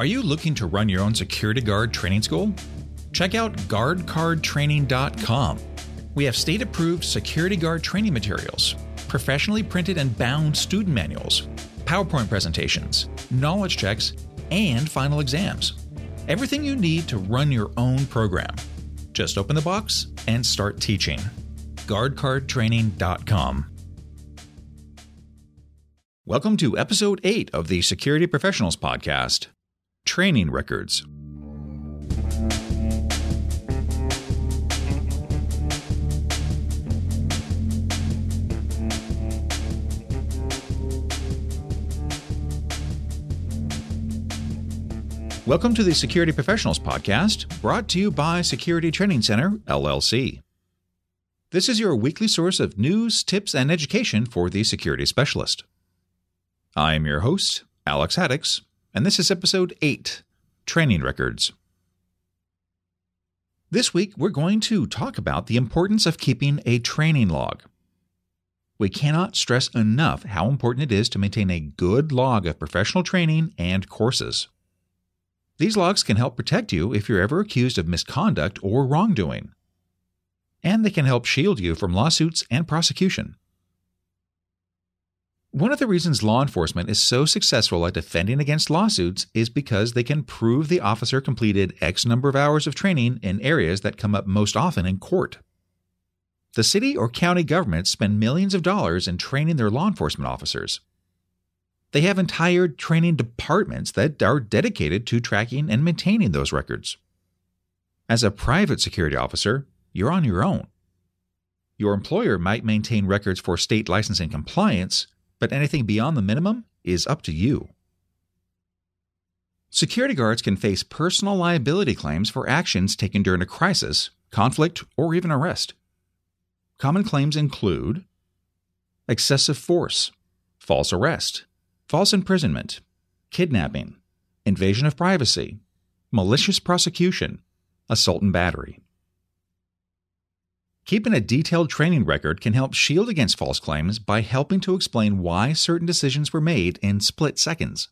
Are you looking to run your own security guard training school? Check out guardcardtraining.com. We have state-approved security guard training materials, professionally printed and bound student manuals, PowerPoint presentations, knowledge checks, and final exams. Everything you need to run your own program. Just open the box and start teaching. guardcardtraining.com. Welcome to Episode 8 of the Security Professionals Podcast, Training Records. Welcome to the Security Professionals Podcast, brought to you by Security Training Center, LLC. This is your weekly source of news, tips, and education for the security specialist. I am your host, Alex Haddox, and this is Episode 8, Training Records. This week, we're going to talk about the importance of keeping a training log. We cannot stress enough how important it is to maintain a good log of professional training and courses. These logs can help protect you if you're ever accused of misconduct or wrongdoing. And they can help shield you from lawsuits and prosecution. One of the reasons law enforcement is so successful at defending against lawsuits is because they can prove the officer completed X number of hours of training in areas that come up most often in court. The city or county governments spend millions of dollars in training their law enforcement officers. They have entire training departments that are dedicated to tracking and maintaining those records. As a private security officer, you're on your own. Your employer might maintain records for state licensing compliance, but anything beyond the minimum is up to you. Security guards can face personal liability claims for actions taken during a crisis, conflict, or even arrest. Common claims include excessive force, false arrest, false imprisonment, kidnapping, invasion of privacy, malicious prosecution, assault and battery. Keeping a detailed training record can help shield against false claims by helping to explain why certain decisions were made in split seconds.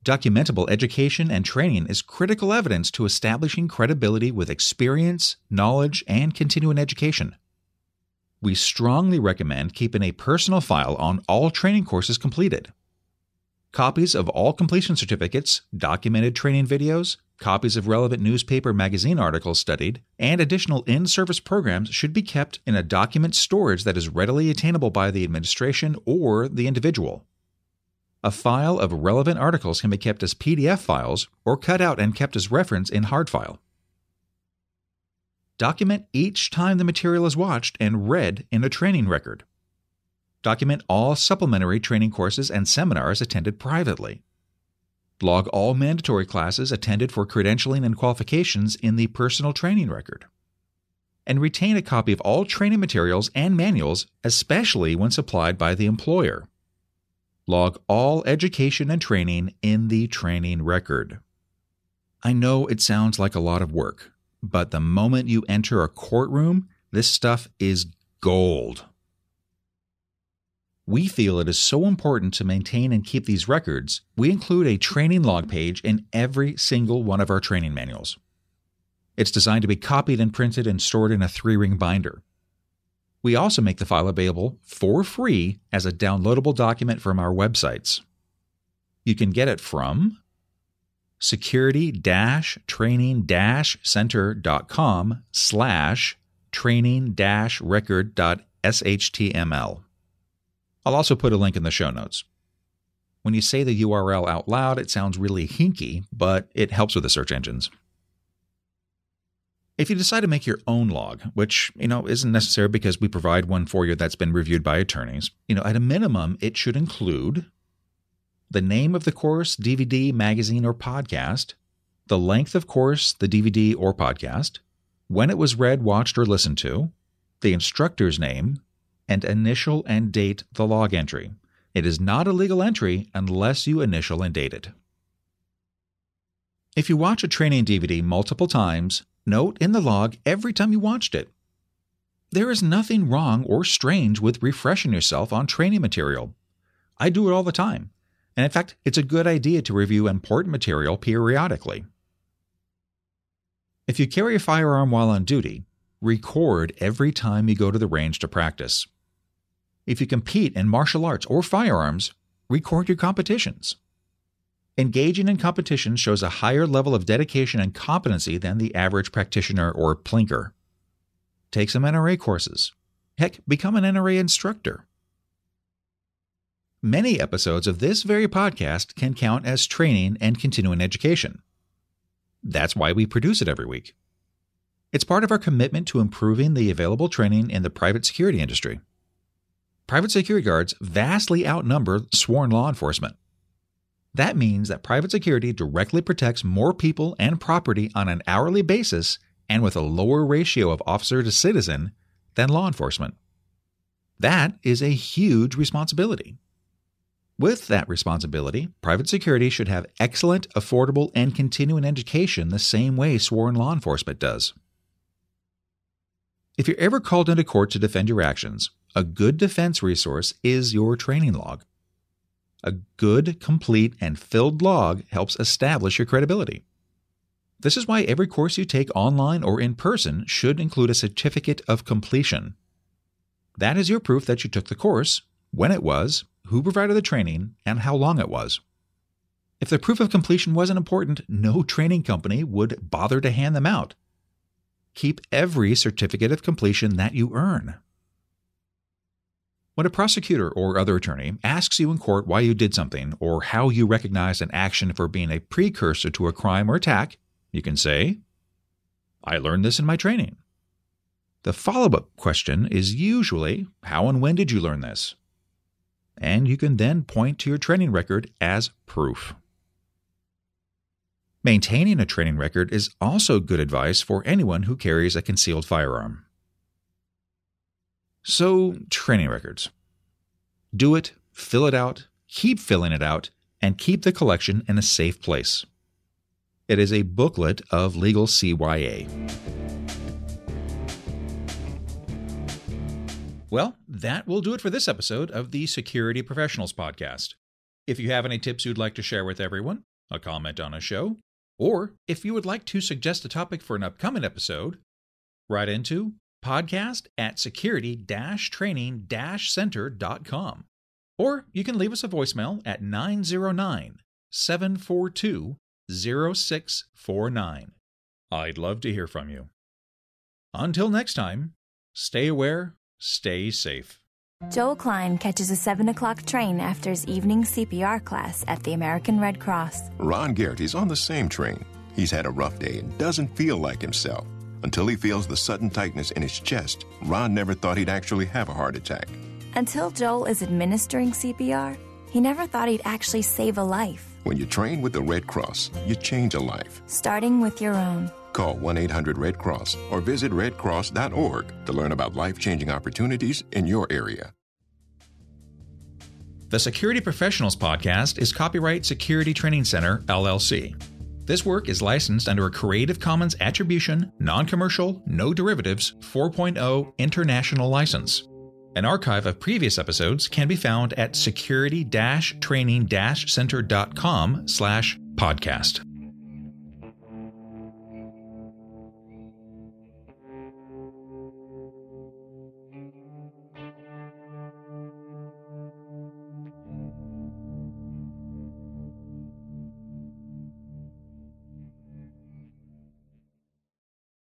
Documentable education and training is critical evidence to establishing credibility with experience, knowledge, and continuing education. We strongly recommend keeping a personal file on all training courses completed. Copies of all completion certificates, documented training videos, copies of relevant newspaper magazine articles studied, and additional in-service programs should be kept in a document storage that is readily attainable by the administration or the individual. A file of relevant articles can be kept as PDF files or cut out and kept as reference in hard file. Document each time the material is watched and read in a training record. Document all supplementary training courses and seminars attended privately. Log all mandatory classes attended for credentialing and qualifications in the personal training record. And retain a copy of all training materials and manuals, especially when supplied by the employer. Log all education and training in the training record. I know it sounds like a lot of work, but the moment you enter a courtroom, this stuff is gold. We feel it is so important to maintain and keep these records, we include a training log page in every single one of our training manuals. It's designed to be copied and printed and stored in a 3-ring binder. We also make the file available for free as a downloadable document from our websites. You can get it from security-training-center.com/training-record.html. I'll also put a link in the show notes. When you say the URL out loud, it sounds really hinky, but it helps with the search engines. If you decide to make your own log, which, isn't necessary because we provide one for you that's been reviewed by attorneys, at a minimum, it should include the name of the course, DVD, magazine, or podcast, the length of course, the DVD or podcast, when it was read, watched, or listened to, the instructor's name, and initial and date the log entry. It is not a legal entry unless you initial and date it. If you watch a training DVD multiple times, note in the log every time you watched it. There is nothing wrong or strange with refreshing yourself on training material. I do it all the time. And in fact, it's a good idea to review important material periodically. If you carry a firearm while on duty, record every time you go to the range to practice. If you compete in martial arts or firearms, record your competitions. Engaging in competition shows a higher level of dedication and competency than the average practitioner or plinker. Take some NRA courses. Heck, become an NRA instructor. Many episodes of this very podcast can count as training and continuing education. That's why we produce it every week. It's part of our commitment to improving the available training in the private security industry. Private security guards vastly outnumber sworn law enforcement. That means that private security directly protects more people and property on an hourly basis and with a lower ratio of officer to citizen than law enforcement. That is a huge responsibility. With that responsibility, private security should have excellent, affordable, and continuing education the same way sworn law enforcement does. If you're ever called into court to defend your actions, a good defense resource is your training log. A good, complete, and filled log helps establish your credibility. This is why every course you take online or in person should include a certificate of completion. That is your proof that you took the course, when it was, who provided the training, and how long it was. If the proof of completion wasn't important, no training company would bother to hand them out. Keep every certificate of completion that you earn. When a prosecutor or other attorney asks you in court why you did something or how you recognized an action for being a precursor to a crime or attack, you can say, "I learned this in my training." The follow-up question is usually, "How and when did you learn this?" And you can then point to your training record as proof. Maintaining a training record is also good advice for anyone who carries a concealed firearm. So, training records. Do it, fill it out, keep filling it out, and keep the collection in a safe place. It is a booklet of legal CYA. Well, that will do it for this episode of the Security Professionals Podcast. If you have any tips you'd like to share with everyone, a comment on a show, or if you would like to suggest a topic for an upcoming episode, write into podcast@security-training-center.com. Or you can leave us a voicemail at 909-742-0649. I'd love to hear from you. Until next time, stay aware, stay safe. Joel Klein catches a 7 o'clock train after his evening CPR class at the American Red Cross. Ron Garrity's on the same train. He's had a rough day and doesn't feel like himself. Until he feels the sudden tightness in his chest, Ron never thought he'd actually have a heart attack. Until Joel is administering CPR, he never thought he'd actually save a life. When you train with the Red Cross, you change a life. Starting with your own. Call 1-800-RED-CROSS or visit redcross.org to learn about life-changing opportunities in your area. The Security Professionals Podcast is copyright Security Training Center, LLC. This work is licensed under a Creative Commons Attribution, Non-Commercial, No Derivatives 4.0 International License. An archive of previous episodes can be found at security-training-center.com/podcast.